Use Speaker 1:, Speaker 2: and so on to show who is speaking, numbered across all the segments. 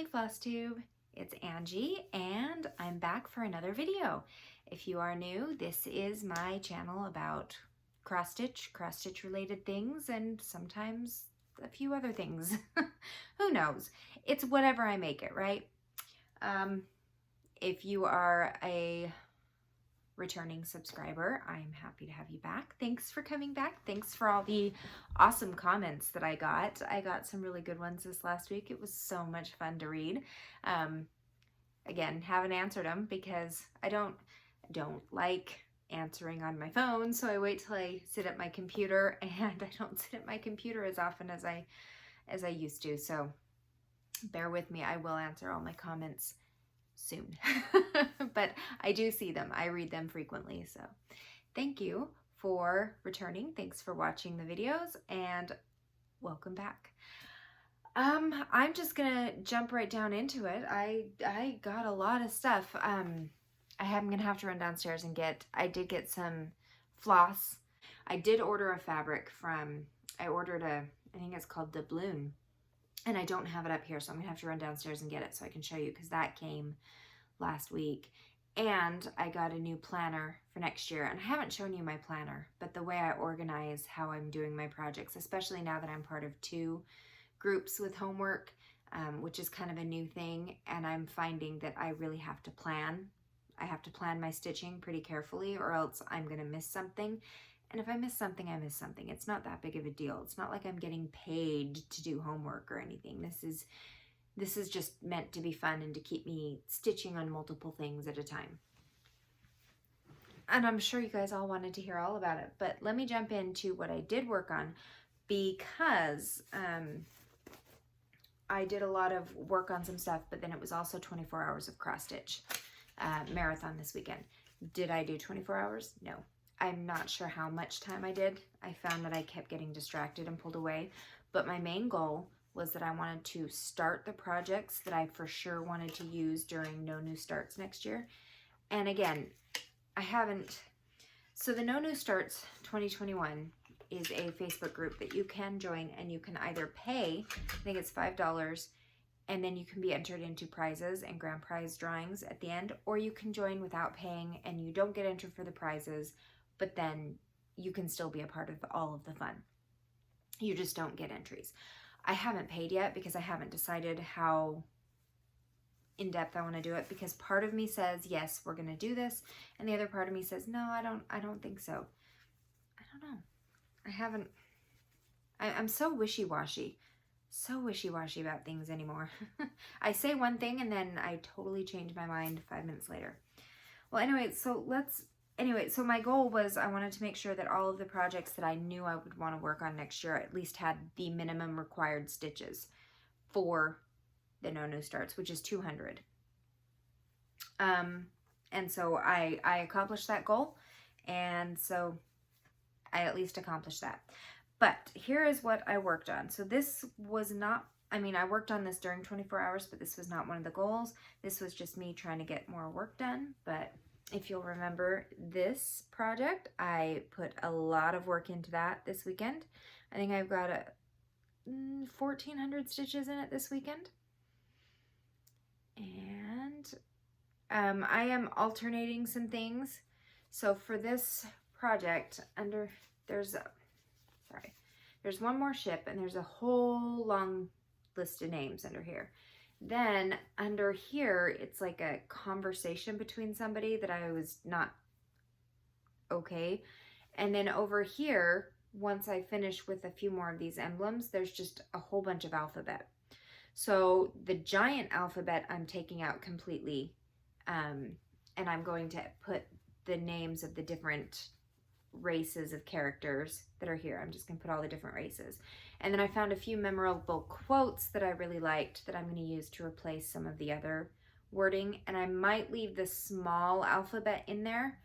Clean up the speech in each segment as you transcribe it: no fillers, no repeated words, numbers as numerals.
Speaker 1: family Flosstube. It's Angie and I'm back for another video. If you are new, this is my channel about cross stitch related things, and sometimes a few other things. Who knows? It's whatever I make it, right? If you are a returning subscriber, I'm happy to have you back. Thanks for coming back. Thanks for all the awesome comments that I got. I got some really good ones this last week. It was so much fun to read. Again, haven't answered them because I don't like answering on my phone, so I wait till I sit at my computer, and I don't sit at my computer as often as I used to. So bear with me. I will answer all my comments soon. But I do see them. I read them frequently. So thank you for returning. Thanks for watching the videos, and welcome back. I'm just gonna jump right down into it. I got a lot of stuff. I'm gonna have to run downstairs and I did get some floss. I did order a fabric I ordered I think it's called doubloon, and I don't have it up here, so I'm gonna have to run downstairs and get it so I can show you, because that came last week. And I got a new planner for next year, and I haven't shown you my planner, but the way I organize how I'm doing my projects, especially now that I'm part of 2 groups with homework, which is kind of a new thing, and I'm finding that I really have to plan. I have to plan my stitching pretty carefully, or else I'm gonna miss something. And if I miss something, I miss something. It's not that big of a deal. It's not like I'm getting paid to do homework or anything. This is just meant to be fun and to keep me stitching on multiple things at a time. And I'm sure you guys all wanted to hear all about it, but let me jump into what I did work on, because I did a lot of work on some stuff, but then it was also 24 hours of cross stitch marathon this weekend. Did I do 24 hours? No. I'm not sure how much time I did. I found that I kept getting distracted and pulled away, but my main goal was that I wanted to start the projects that I for sure wanted to use during No New Starts next year. And again, I haven't. So the No New Starts 2021 is a Facebook group that you can join, and you can either pay, I think it's $5, and then you can be entered into prizes and grand prize drawings at the end, or you can join without paying and you don't get entered for the prizes, but then you can still be a part of all of the fun. You just don't get entries. I haven't paid yet because I haven't decided how in depth I want to do it, because part of me says, yes, we're going to do this, and the other part of me says, no, I don't think so. I don't know. I'm so wishy-washy about things anymore. I say one thing and then I totally change my mind 5 minutes later. Well, anyway, so my goal was I wanted to make sure that all of the projects that I knew I would want to work on next year at least had the minimum required stitches for the No New Starts, which is 200. And so I accomplished that goal, and so I at least accomplished that. But here is what I worked on. So this was not, I worked on this during 24 hours, but this was not one of the goals. This was just me trying to get more work done. But if you'll remember this project, I put a lot of work into that this weekend. I think I've got 1,400 stitches in it this weekend. And I am alternating some things. So for this project, there's one more ship, and there's a whole long list of names under here. Then under here, it's like a conversation between somebody that I was not okay. And then over here, once I finish with a few more of these emblems, there's just a whole bunch of alphabet. So the giant alphabet I'm taking out completely, and I'm going to put the names of the different races of characters that are here. I'm just going to put all the different races. And then I found a few memorable quotes that I really liked that I'm going to use to replace some of the other wording. And I might leave the small alphabet in there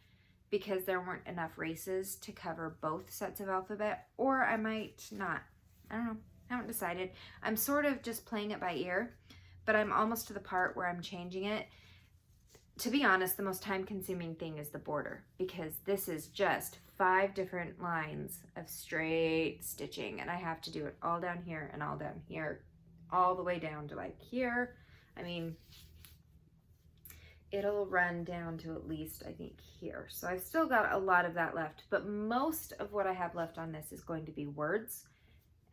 Speaker 1: because there weren't enough races to cover both sets of alphabet, or I might not. I don't know. I haven't decided. I'm sort of just playing it by ear, but I'm almost to the part where I'm changing it. To be honest, the most time-consuming thing is the border, because this is just 5 different lines of straight stitching, and I have to do it all down here and all down here, all the way down to like here. I mean, it'll run down to at least, I think, here. So I've still got a lot of that left, but most of what I have left on this is going to be words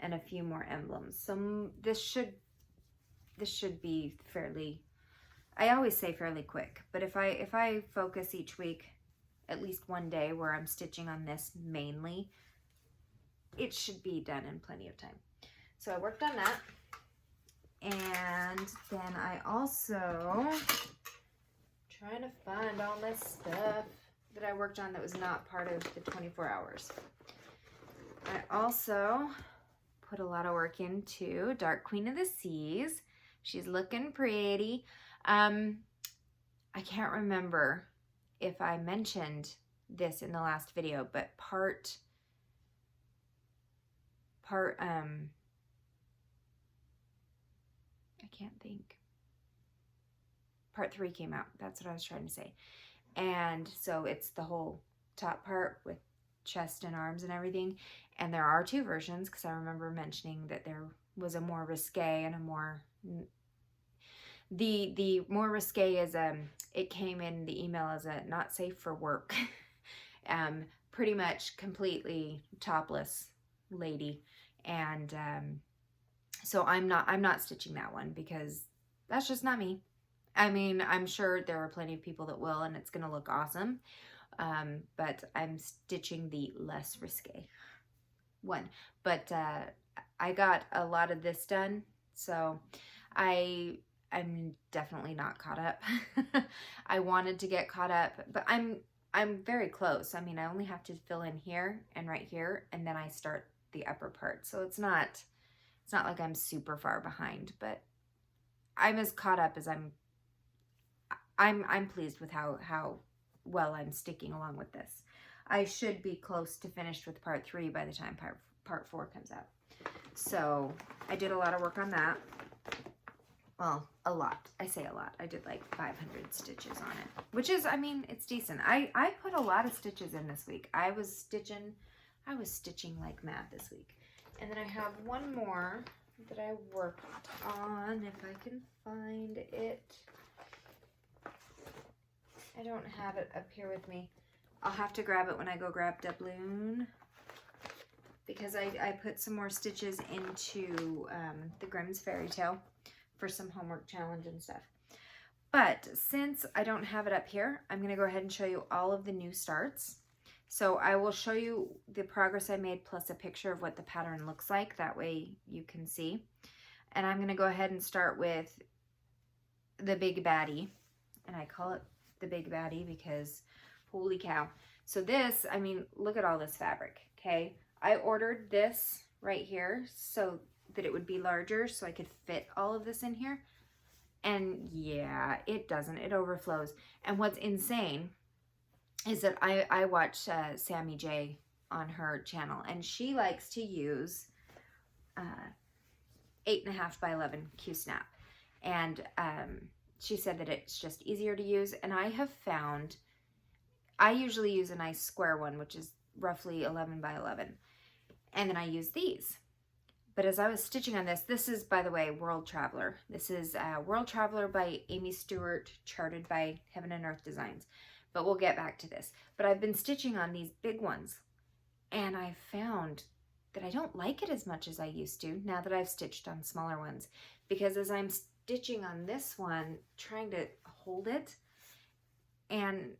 Speaker 1: and a few more emblems. So this should be fairly, I always say fairly quick, but if I focus each week, at least one day where I'm stitching on this mainly, it should be done in plenty of time. So I worked on that. And then I also trying to find all this stuff that I worked on that was not part of the 24 hours. I also put a lot of work into Dark Queen of the Seas. She's looking pretty. I can't remember if I mentioned this in the last video, but part I can't think. Part 3 came out. That's what I was trying to say. And so it's the whole top part with chest and arms and everything. And there are 2 versions, because I remember mentioning that there was a more risque and a more... The more risque is, it came in the email as a not safe for work. Pretty much completely topless lady. And so I'm not stitching that one, because that's just not me. I mean, I'm sure there are plenty of people that will, and it's going to look awesome. But I'm stitching the less risque one. But I got a lot of this done, so I'm definitely not caught up. I wanted to get caught up, but I'm very close. I mean, I only have to fill in here and right here, and then I start the upper part. So it's not like I'm super far behind, but I'm as caught up as I'm pleased with how well I'm sticking along with this. I should be close to finished with part 3 by the time part 4 comes out. So I did a lot of work on that. Well, a lot. I say a lot. I did like 500 stitches on it, which is, I mean, it's decent. I put a lot of stitches in this week. I was stitching like mad this week. And then I have one more that I worked on, if I can find it. I don't have it up here with me. I'll have to grab it when I go grab doubloon, because I put some more stitches into the Grimm's Fairy Tale for some homework challenge and stuff. But since I don't have it up here, I'm going to go ahead and show you all of the new starts. So I will show you the progress I made plus a picture of what the pattern looks like. That way you can see. And I'm going to go ahead and start with the Big Baddie. And I call it the Big Baddie because holy cow. So this, I mean, look at all this fabric, okay? I ordered this right here so that it would be larger so I could fit all of this in here. And yeah, it doesn't. It overflows. And what's insane is that I watch Sammy J on her channel, and she likes to use 8.5 by 11 Q-snap. And she said that it's just easier to use. And I have found, I usually use a nice square one, which is roughly 11 by 11. And then I use these. But as I was stitching on this, this is, by the way, World Traveler. This is World Traveler by Amy Stewart, charted by Heaven and Earth Designs. But we'll get back to this. But I've been stitching on these big ones, and I found that I don't like it as much as I used to now that I've stitched on smaller ones. Because as I'm stitching on this one, trying to hold it, and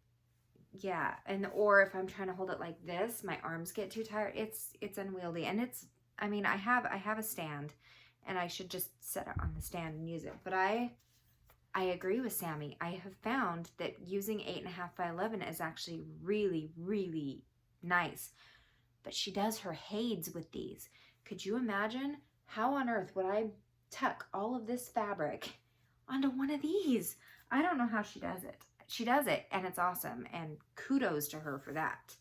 Speaker 1: yeah, and or if I'm trying to hold it like this, my arms get too tired. It's unwieldy, and it's, I mean, I have a stand, and I should just set it on the stand and use it. But I agree with Sammy. I have found that using 8.5 by 11 is actually really, really nice. But she does her heids with these. Could you imagine how on earth would I tuck all of this fabric onto one of these? I don't know how she does it. She does it, and it's awesome, and kudos to her for that.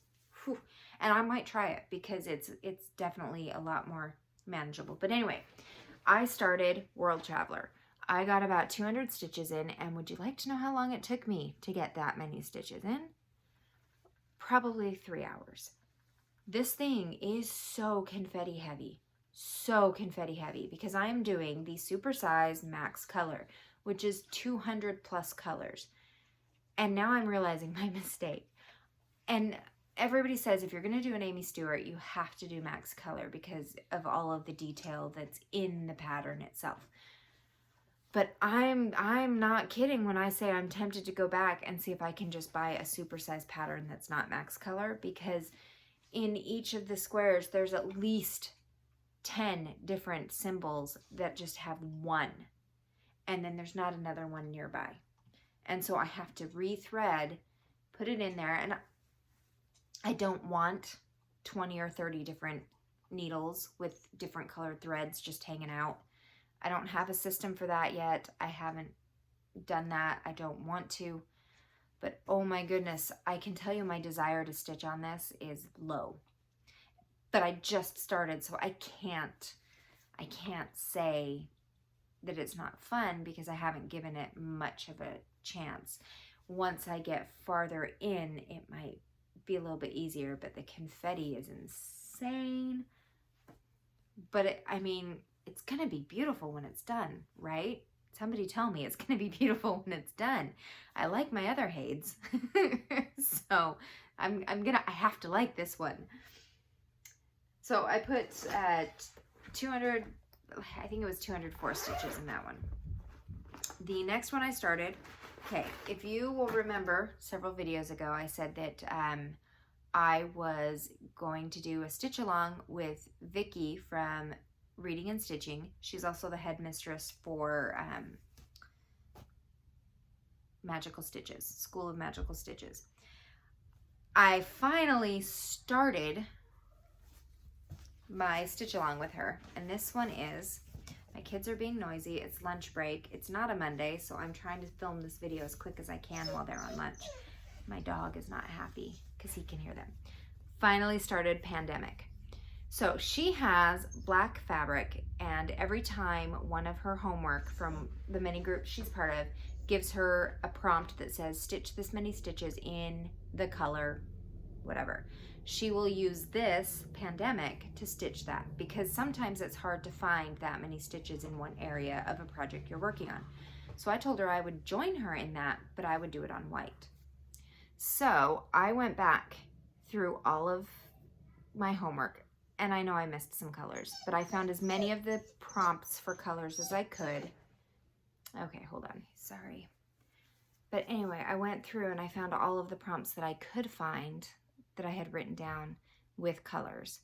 Speaker 1: Whew. And I might try it because it's definitely a lot more manageable. But anyway, I started World Traveler. I got about 200 stitches in, and would you like to know how long it took me to get that many stitches in? Probably 3 hours. This thing is so confetti heavy. so confetti heavy because I am doing the supersize max color, which is 200 plus colors. And now I'm realizing my mistake. And everybody says if you're going to do an Amy Stewart, you have to do max color because of all of the detail that's in the pattern itself. But I'm not kidding when I say I'm tempted to go back and see if I can just buy a supersized pattern that's not max color, because in each of the squares there's at least 10 different symbols that just have one, and then there's not another one nearby. And so I have to rethread, put it in there, and I don't want 20 or 30 different needles with different colored threads just hanging out. I don't have a system for that yet. I haven't done that. I don't want to. But oh my goodness, I can tell you my desire to stitch on this is low. But I just started, so I can't say that it's not fun because I haven't given it much of a chance. Once I get farther in, it might be a little bit easier, but the confetti is insane. But I mean, it's gonna be beautiful when it's done, right? Somebody tell me it's gonna be beautiful when it's done. I like my other Hades, so I have to like this one. So I put 200, I think it was 204 stitches in that one. The next one I started, okay, if you will remember several videos ago, I said that I was going to do a stitch along with Vicky from Reading and Stitching. She's also the headmistress for Magical Stitches, School of Magical Stitches. I finally started my stitch along with her, and this one is, my kids are being noisy, it's lunch break, it's not a Monday, so I'm trying to film this video as quick as I can while they're on lunch. My dog is not happy because he can hear them. Finally started Pandemic. So she has black fabric, and every time one of her homework from the mini group she's part of gives her a prompt that says stitch this many stitches in the color whatever, she will use this Pandemic to stitch that, because sometimes it's hard to find that many stitches in one area of a project you're working on. So I told her I would join her in that, but I would do it on white. So I went back through all of my homework, and I know I missed some colors, but I found as many of the prompts for colors as I could. Okay, hold on, sorry. But anyway, I went through and I found all of the prompts that I could find that I had written down with colors,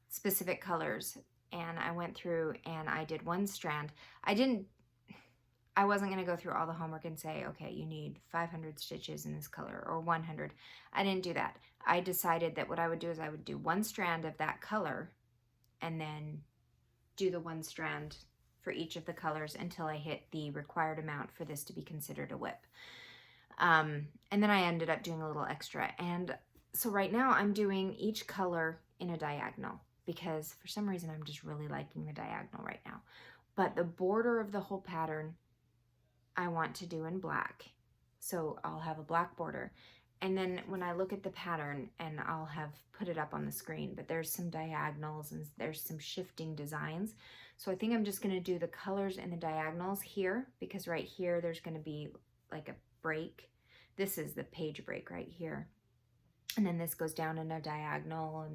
Speaker 1: specific colors. And I went through and I did one strand. I wasn't gonna go through all the homework and say, okay, you need 500 stitches in this color or 100. I didn't do that. I decided that what I would do is I would do one strand of that color and then do the one strand for each of the colors until I hit the required amount for this to be considered a whip. And then I ended up doing a little extra. And so right now I'm doing each color in a diagonal because for some reason I'm just really liking the diagonal right now. But the border of the whole pattern I want to do in black. So I'll have a black border. And then when I look at the pattern, and I'll have put it up on the screen, but there's some diagonals and there's some shifting designs. So I think I'm just gonna do the colors and the diagonals here, because right here there's gonna be like a break. This is the page break right here. And then this goes down in a diagonal,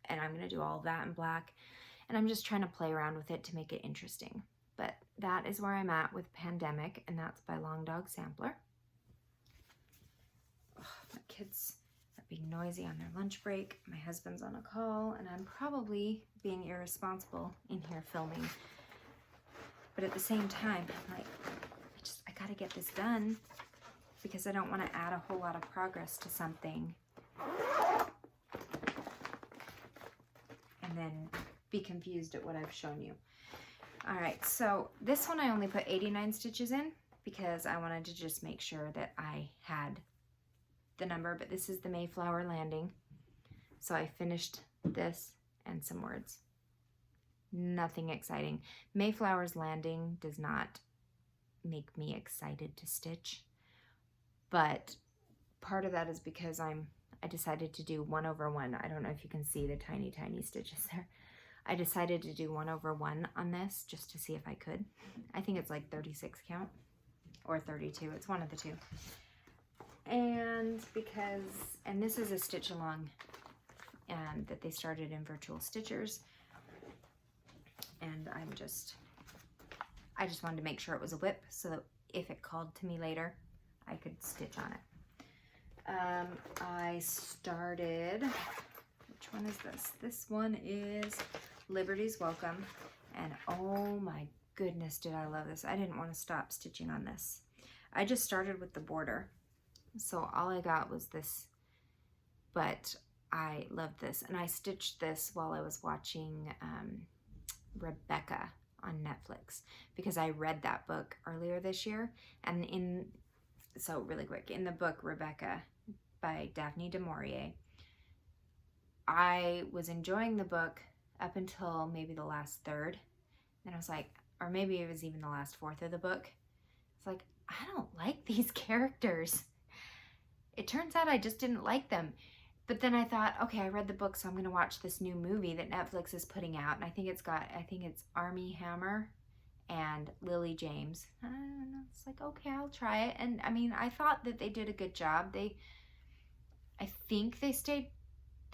Speaker 1: and I'm gonna do all of that in black. And I'm just trying to play around with it to make it interesting. But that is where I'm at with Pandemic, and that's by Long Dog Sampler. Oh, my kids are being noisy on their lunch break. My husband's on a call, and I'm probably being irresponsible in here filming. But at the same time, I'm like, I gotta get this done because I don't want to add a whole lot of progress to something and then be confused at what I've shown you. All right, so this one I only put 89 stitches in because I wanted to just make sure that I had the number, but this is the Mayflower Landing. So I finished this and some words. Nothing exciting. Mayflower's Landing does not make me excited to stitch, but part of that is because I decided to do 1 over 1. I don't know if you can see the tiny, tiny stitches there. I decided to do 1/1 on this just to see if I could. I think it's like 36 count or 32. It's one of the two. And this is a stitch along that they started in Virtual Stitchers. And I just wanted to make sure it was a whip so that if it called to me later, I could stitch on it. I started, which one is this? This one is Liberty's Welcome. And oh my goodness, did I love this. I didn't want to stop stitching on this. I just started with the border. So all I got was this, but I love this. And I stitched this while I was watching Rebecca on Netflix because I read that book earlier this year. And so really quick, in the book Rebecca by Daphne du Maurier, I was enjoying the book up until maybe the last third. And I was like, or maybe it was even the last fourth of the book. It's like, I don't like these characters. It turns out I just didn't like them. But then I thought, okay, I read the book, so I'm going to watch this new movie that Netflix is putting out. And I think it's Armie Hammer and Lily James. I don't know. It's like, okay, I'll try it. And I mean, I thought that they did a good job. I think they stayed,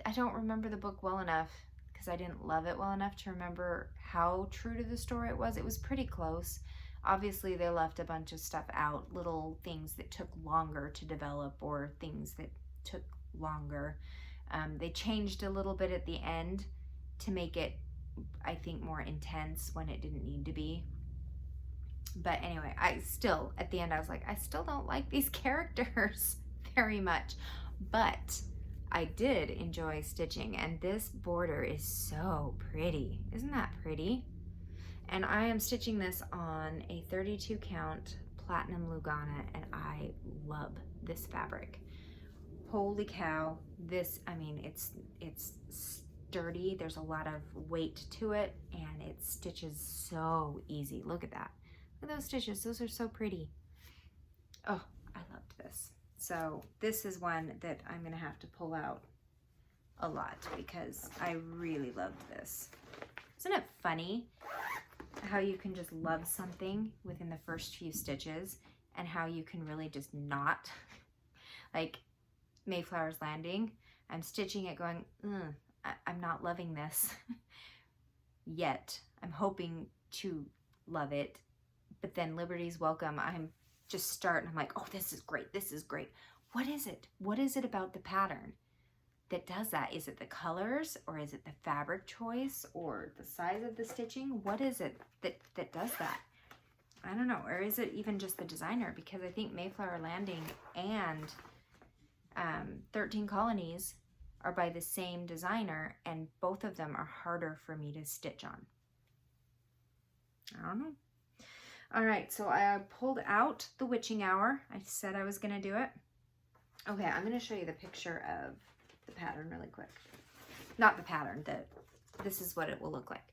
Speaker 1: I don't remember the book well enough because I didn't love it well enough to remember how true to the story it was. It was pretty close. Obviously, they left a bunch of stuff out, little things that took longer to develop or things that took longer. They changed a little bit at the end to make it, I think, more intense when it didn't need to be. But anyway, at the end, I was like, I still don't like these characters very much. But I did enjoy stitching, and this border is so pretty. Isn't that pretty? And I am stitching this on a 32 count Platinum Lugana, and I love this fabric. Holy cow, this, I mean, it's sturdy. There's a lot of weight to it, and it stitches so easy. Look at that. Look at those stitches. Those are so pretty. Oh, I loved this. So this is one that I'm going to have to pull out a lot because I really loved this. Isn't it funny how you can just love something within the first few stitches and how you can really just not? Like Mayflower's Landing, I'm stitching it going, I'm not loving this yet. I'm hoping to love it. But then Liberty's Welcome, I'm just starting, I'm like, oh, this is great. This is great. What is it? What is it about the pattern that does that? Is it the colors, or is it the fabric choice, or the size of the stitching? What is it that does that? I don't know. Or is it even just the designer? Because I think Mayflower Landing and 13 Colonies are by the same designer, and both of them are harder for me to stitch on. I don't know. All right, so I pulled out the witching hour. I said I was going to do it. Okay, I'm going to show you the picture of the pattern really quick. Not the pattern, this is what it will look like.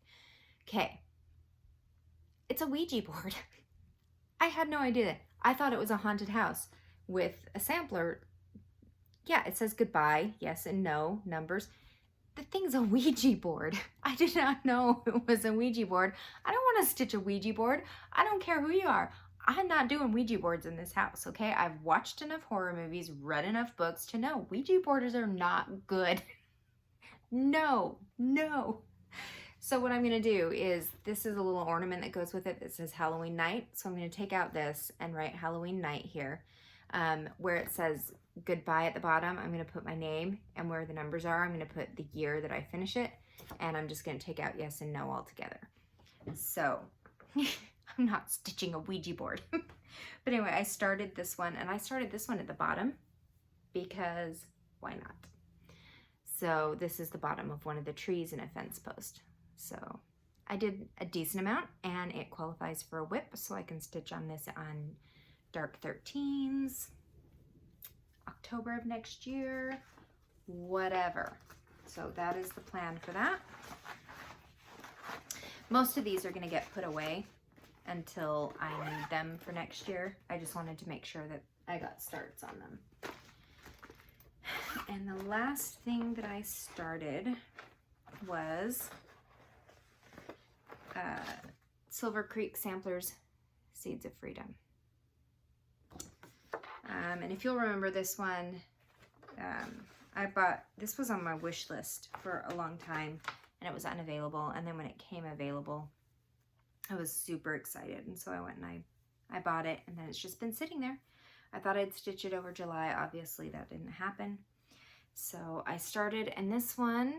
Speaker 1: Okay. It's a Ouija board. I had no idea. I thought it was a haunted house with a sampler. Yeah, it says goodbye, yes and no, numbers. The thing's a Ouija board. I did not know it was a Ouija board. I don't want to stitch a Ouija board. I don't care who you are. I'm not doing Ouija boards in this house, okay? I've watched enough horror movies, read enough books to know Ouija boards are not good. No. So what I'm going to do is, this is a little ornament that goes with it that says Halloween night. So I'm going to take out this and write Halloween night here. Where it says goodbye at the bottom, I'm going to put my name, and where the numbers are, I'm going to put the year that I finish it, and I'm just going to take out yes and no altogether. So I'm not stitching a Ouija board. But anyway, I started this one, and I started this one at the bottom because why not? So this is the bottom of one of the trees in a fence post. So I did a decent amount, and it qualifies for a whip, so I can stitch on this on dark 13s, October of next year, whatever. So that is the plan for that. Most of these are going to get put away until I need them for next year. I just wanted to make sure that I got starts on them. And the last thing that I started was Silver Creek Samplers Seeds of Freedom. And if you'll remember this one, this was on my wish list for a long time, and it was unavailable. And then when it came available, I was super excited. And so I went and I bought it, and then it's just been sitting there. I thought I'd stitch it over July. Obviously that didn't happen. So I started, and this one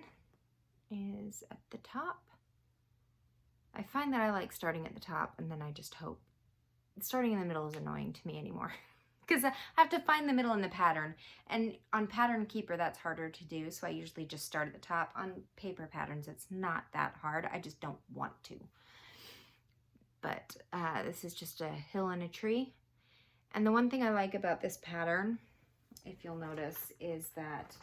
Speaker 1: is at the top. I find that I like starting at the top, and then I just hope. Starting in the middle is annoying to me anymore because I have to find the middle in the pattern, and on Pattern Keeper that's harder to do, so I usually just start at the top. On paper patterns it's not that hard, I just don't want to. But this is just a hill and a tree, and the one thing I like about this pattern, if you'll notice, is that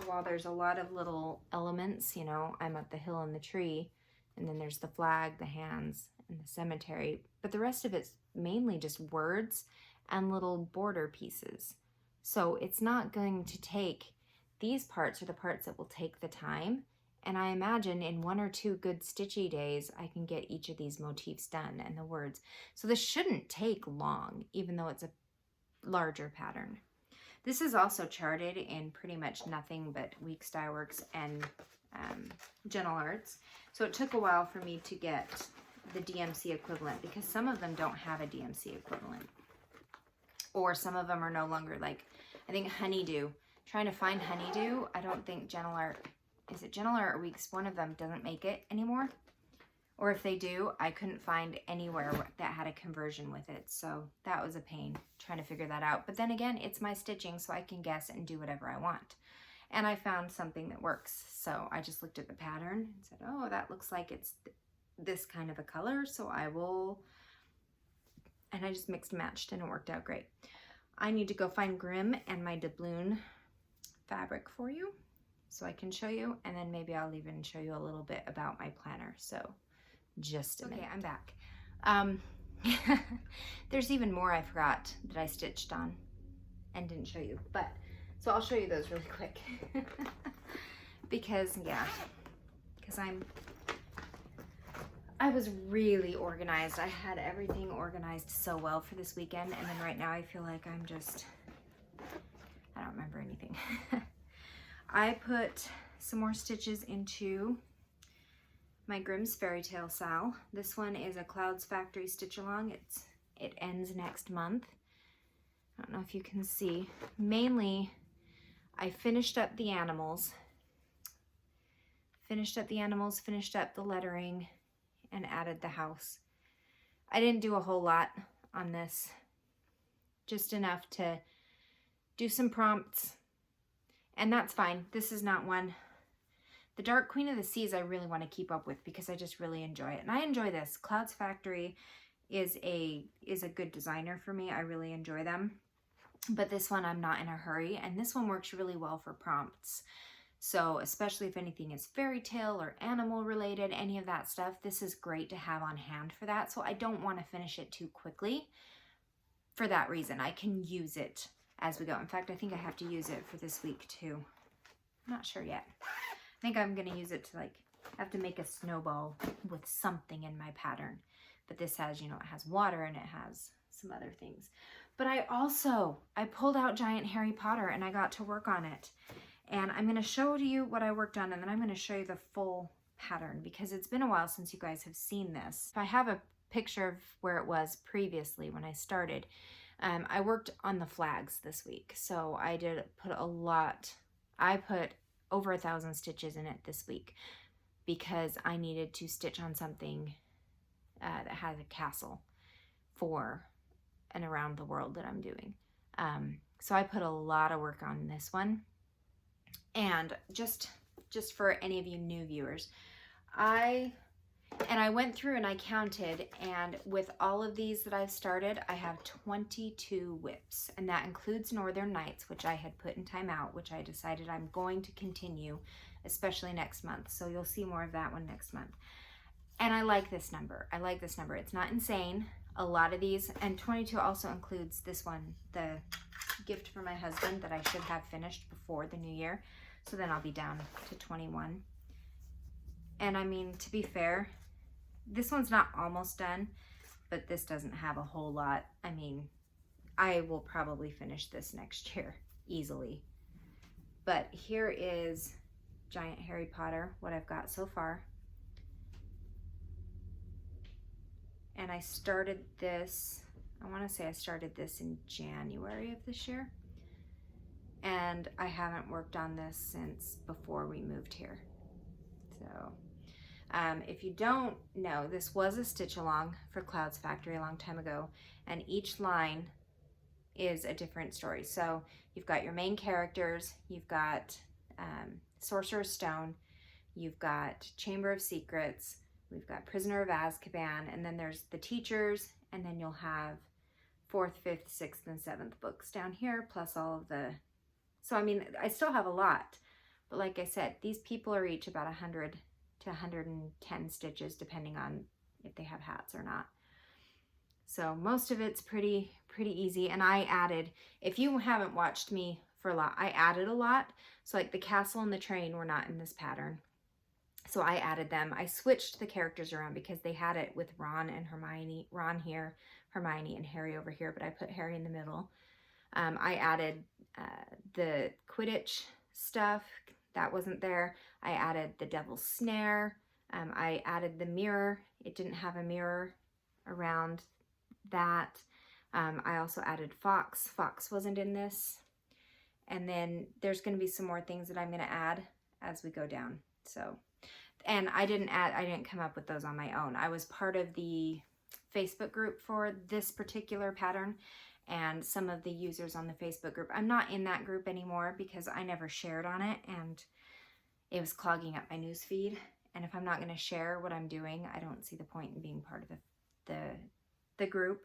Speaker 1: while there's a lot of little elements, you know, I'm at the hill and the tree, and then there's the flag, the hands, and the cemetery, but the rest of it's mainly just words and little border pieces. So it's not going to take, these parts are the parts that will take the time, and I imagine in 1 or 2 good stitchy days I can get each of these motifs done and the words. So this shouldn't take long, even though it's a larger pattern. This is also charted in pretty much nothing but Weeks Dye Works and Gentle Arts. So it took a while for me to get the DMC equivalent, because some of them don't have a DMC equivalent, or some of them are no longer, like I think Honeydew, trying to find Honeydew, I don't think Gentle Art, is it Gentle Art or Weeks, one of them doesn't make it anymore, or if they do, I couldn't find anywhere that had a conversion with it. So that was a pain trying to figure that out. But then again, it's my stitching, so I can guess and do whatever I want. And I found something that works. So I just looked at the pattern and said, oh, that looks like it's this kind of a color, so I will, and I just mixed and matched, and it worked out great. I need to go find Grimm and my doubloon fabric for you so I can show you, and then maybe I'll even show you a little bit about my planner. So just a minute. Okay, I'm back. There's even more I forgot that I stitched on and didn't show you, but so I'll show you those really quick. because I was really organized. I had everything organized so well for this weekend, and then right now I feel like I'm just, I don't remember anything. I put some more stitches into my Grimm's Fairy Tale Sal. This one is a Clouds Factory stitch along. It ends next month. I don't know if you can see. Mainly, I finished up the animals, finished up the lettering, and added the house. I didn't do a whole lot on this, just enough to do some prompts, and that's fine. This is not one. The Dark Queen of the Seas I really want to keep up with because I just really enjoy it, and I enjoy this. Clouds Factory is a good designer for me. I really enjoy them, but this one I'm not in a hurry, and this one works really well for prompts. So especially if anything is fairy tale or animal related, any of that stuff, this is great to have on hand for that. So I don't want to finish it too quickly for that reason. I can use it as we go. In fact, I think I have to use it for this week too. I'm not sure yet. I think I'm going to use it to, like, I have to make a snowball with something in my pattern. But this has, you know, it has water and it has some other things. But I pulled out Giant Harry Potter and I got to work on it. And I'm going to show you what I worked on, and then I'm going to show you the full pattern because it's been a while since you guys have seen this. I have a picture of where it was previously when I started. I worked on the flags this week, so I put over 1,000 stitches in it this week because I needed to stitch on something that has a castle for an around the world that I'm doing. So I put a lot of work on this one. And just for any of you new viewers, I went through and I counted, and with all of these that I've started, I have 22 whips, and that includes Northern Nights, which I had put in timeout, which I decided I'm going to continue, especially next month. So you'll see more of that one next month. And I like this number. I like this number. It's not insane. A lot of these, and 22 also includes this one, the gift for my husband that I should have finished before the new year. So then I'll be down to 21. And I mean, to be fair, this one's not almost done, but this doesn't have a whole lot. I mean, I will probably finish this next year easily. But here is Giant Harry Potter, what I've got so far. And I started this, I want to say I started this in January of this year. And I haven't worked on this since before we moved here. So if you don't know, this was a stitch along for Clouds Factory a long time ago, and each line is a different story. So you've got your main characters, you've got Sorcerer's Stone, you've got Chamber of Secrets, we've got Prisoner of Azkaban, and then there's the teachers, and then you'll have 4th, 5th, 6th, and 7th books down here, plus all of the, so I mean, I still have a lot, but like I said, these people are each about 100 to 110 stitches, depending on if they have hats or not. So most of it's pretty easy. And I added, if you haven't watched me for a lot, I added a lot. So like the castle and the train were not in this pattern. So I added them. I switched the characters around because they had it with Ron and Hermione, Ron here, Hermione, and Harry over here, but I put Harry in the middle. I added the Quidditch stuff. That wasn't there. I added the Devil's Snare. I added the mirror. It didn't have a mirror around that. I also added Fox. Fox wasn't in this. And then there's going to be some more things that I'm going to add as we go down. So, and I didn't come up with those on my own. I was part of the Facebook group for this particular pattern, and some of the users on the Facebook group. I'm not in that group anymore because I never shared on it, and it was clogging up my news feed. And if I'm not going to share what I'm doing, I don't see the point in being part of the group.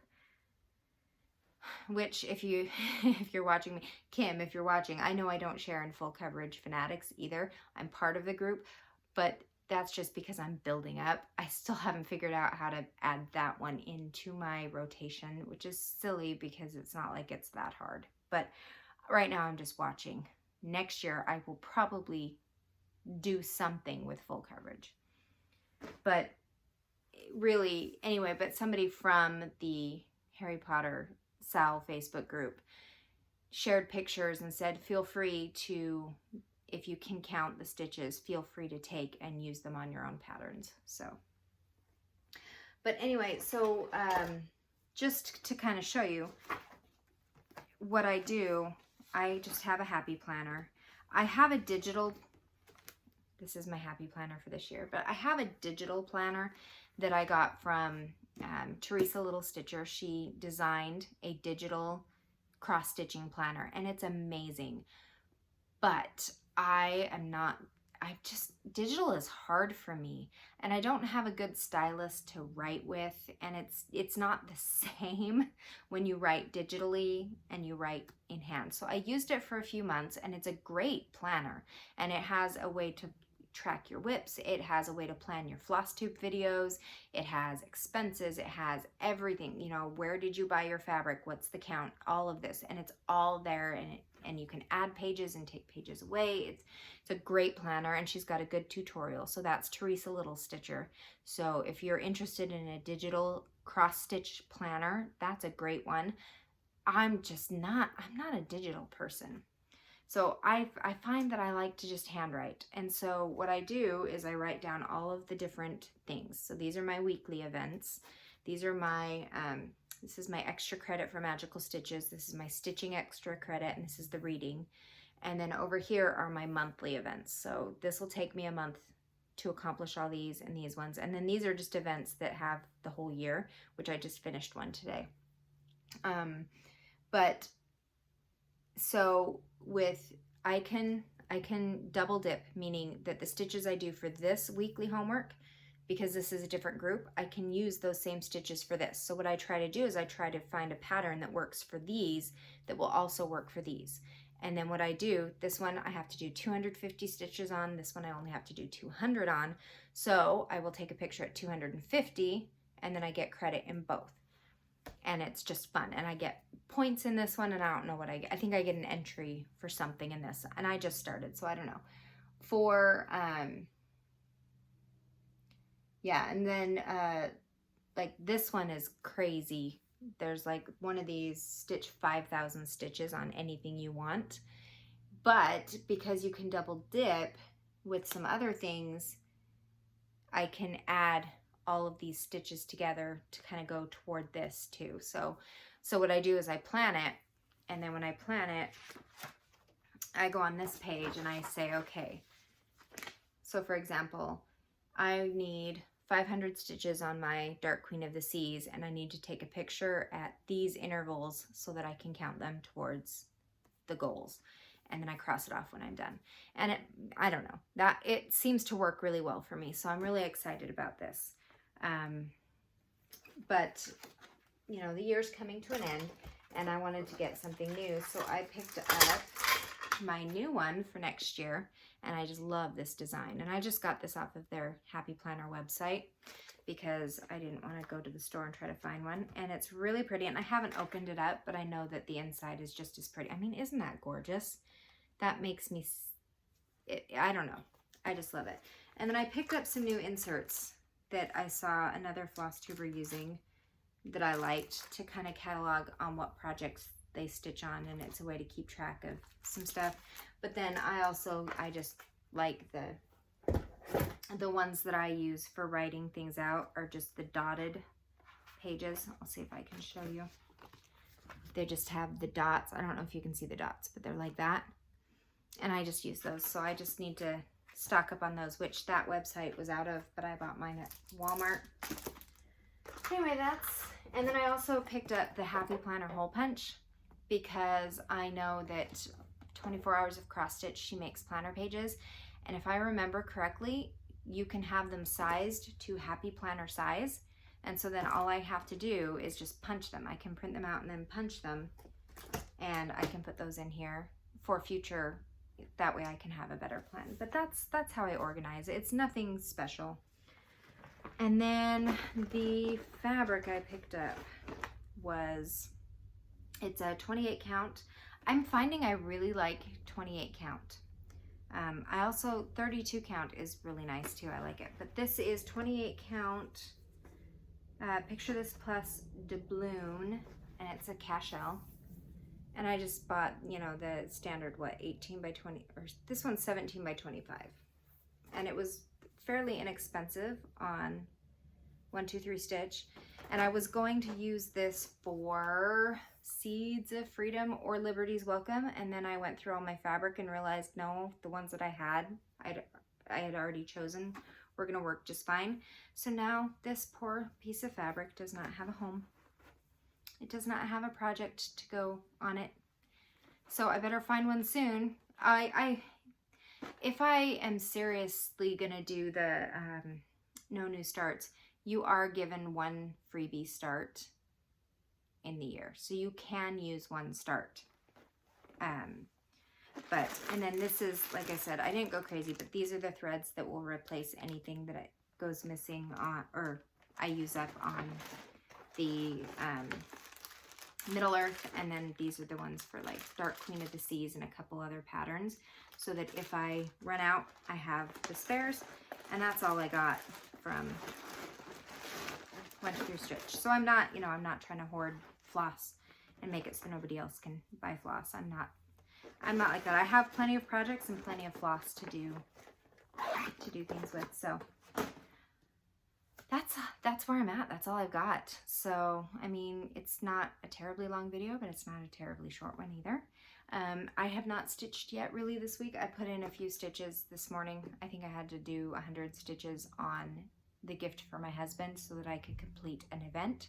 Speaker 1: Which, if you're watching me, Kim, if you're watching, I know I don't share in Full Coverage Fanatics either. I'm part of the group, but that's just because I'm building up. I still haven't figured out how to add that one into my rotation, which is silly because it's not like it's that hard. But right now I'm just watching. Next year I will probably do something with full coverage. But really, anyway, but somebody from the Harry Potter Sal Facebook group shared pictures and said, feel free to, if you can count the stitches, feel free to take and use them on your own patterns. So, but anyway, so just to kind of show you what I do, I just have a happy planner. I have a digital, this is my happy planner for this year, but I have a digital planner that I got from Teresa Little Stitcher. She designed a digital cross-stitching planner, and it's amazing. But digital is hard for me, and I don't have a good stylus to write with, and it's not the same when you write digitally and you write in hand. So I used it for a few months, and it's a great planner, and it has a way to track your whips, it has a way to plan your Flosstube videos, it has expenses, it has everything, you know, where did you buy your fabric, what's the count, all of this, and it's all there, and you can add pages and take pages away. It's a great planner, and she's got a good tutorial. So that's Teresa Little Stitcher. So if you're interested in a digital cross-stitch planner, that's a great one. I'm not a digital person. So I find that I like to just handwrite. And so what I do is I write down all of the different things. So these are my weekly events. These are my, this is my extra credit for Magical Stitches. This is my stitching extra credit, and this is the reading. And then over here are my monthly events. So this will take me a month to accomplish all these and these ones. And then these are just events that have the whole year, which I just finished one today. But so with, I can double dip, meaning that the stitches I do for this weekly homework, because this is a different group, I can use those same stitches for this. So what I try to do is I try to find a pattern that works for these that will also work for these. And then what I do, this one I have to do 250 stitches on, this one I only have to do 200 on. So I will take a picture at 250 and then I get credit in both. And it's just fun. And I get points in this one, and I don't know what I get. I think I get an entry for something in this, and I just started, so I don't know. For, Yeah, and then like this one is crazy. There's like one of these stitch 5,000 stitches on anything you want. But because you can double dip with some other things, I can add all of these stitches together to kind of go toward this too. So what I do is I plan it, and then when I plan it, I go on this page and I say, okay, so for example, I need 500 stitches on my Dark Queen of the Seas, and I need to take a picture at these intervals so that I can count them towards the goals. And then I cross it off when I'm done. And I don't know, that it seems to work really well for me. So I'm really excited about this. But you know, the year's coming to an end and I wanted to get something new. So I picked up my new one for next year, and I just love this design. And I just got this off of their Happy Planner website because I didn't want to go to the store and try to find one. And it's really pretty, and I haven't opened it up, but I know that the inside is just as pretty. I mean, isn't that gorgeous? That makes me, I don't know. I just love it. And then I picked up some new inserts that I saw another floss tuber using that I liked to kind of catalog on what projects they stitch on, and it's a way to keep track of some stuff. But then I just like the ones that I use for writing things out are just the dotted pages. I'll see if I can show you. They just have the dots. I don't know if you can see the dots, but they're like that. And I just use those. So I just need to stock up on those, which that website was out of, but I bought mine at Walmart. Anyway, and then I also picked up the Happy Planner Hole Punch because I know that 24 Hours of Cross Stitch, she makes planner pages. And if I remember correctly, you can have them sized to Happy Planner size. And so then all I have to do is just punch them. I can print them out and then punch them. And I can put those in here for future. That way I can have a better plan. But that's how I organize it. It's nothing special. And then the fabric I picked up it's a 28 count. I'm finding I really like 28 count. I also, 32 count is really nice too. I like it. But this is 28 count. Picture This Plus doubloon, and it's a cashel. And I just bought, you know, the standard, 18 by 20, or this one's 17 by 25. And it was fairly inexpensive on 1, 2, 3 Stitch. And I was going to use this for Seeds of Freedom or Liberty's Welcome. And then I went through all my fabric and realized, no, the ones that I had already chosen were gonna work just fine. So now this poor piece of fabric does not have a home. It does not have a project to go on it. So I better find one soon. If I am seriously gonna do the no new starts, you are given one freebie start in the year. So you can use one start. And then this is, like I said, I didn't go crazy, but these are the threads that will replace anything that goes missing on, or I use up on the Middle Earth. And then these are the ones for like Dark Queen of the Seas and a couple other patterns, so that if I run out, I have the spares. And that's all I got from 1, 2, 3 Stitch. So I'm not, you know, I'm not trying to hoard floss and make it so nobody else can buy floss. I'm not like that. I have plenty of projects and plenty of floss to do things with. So that's where I'm at. That's all I've got. So, I mean, it's not a terribly long video, but it's not a terribly short one either. I have not stitched yet really this week. I put in a few stitches this morning. I think I had to do 100 stitches on the gift for my husband so that I could complete an event.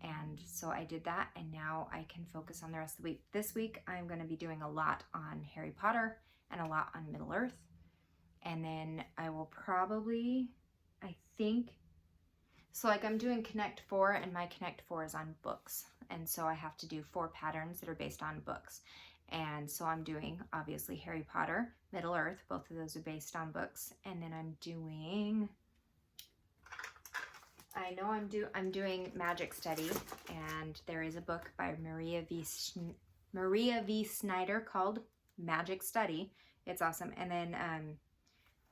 Speaker 1: And so I did that, and now I can focus on the rest of the week. This week, I'm going to be doing a lot on Harry Potter and a lot on Middle Earth. And then I will probably, I think, so like I'm doing Connect 4, and my Connect 4 is on books. And so I have to do 4 patterns that are based on books. And so I'm doing, obviously, Harry Potter, Middle Earth, both of those are based on books. And then I'm doing, I'm doing Magic Study, and there is a book by Maria V. Snyder called Magic Study. It's awesome. And then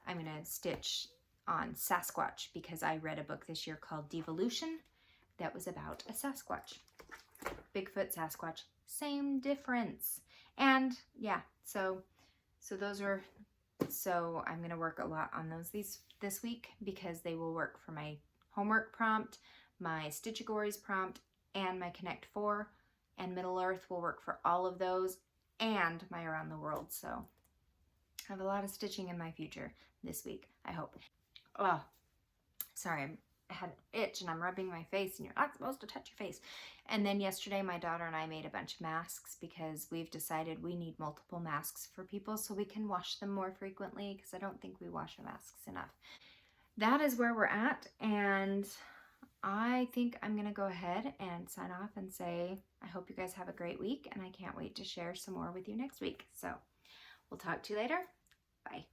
Speaker 1: I'm gonna stitch on Sasquatch because I read a book this year called Devolution that was about a Sasquatch. Bigfoot, Sasquatch, same difference. And yeah, so those are, so I'm going to work a lot on those this week because they will work for my homework prompt, my Stitchagories prompt, and my Connect 4, and Middle Earth will work for all of those, and my Around the World. So I have a lot of stitching in my future this week, I hope. Oh, sorry, I had an itch and I'm rubbing my face, and you're not supposed to touch your face. And then yesterday my daughter and I made a bunch of masks because we've decided we need multiple masks for people so we can wash them more frequently, because I don't think we wash our masks enough. That is where we're at, and I think I'm going to go ahead and sign off and say I hope you guys have a great week, and I can't wait to share some more with you next week. So we'll talk to you later. Bye.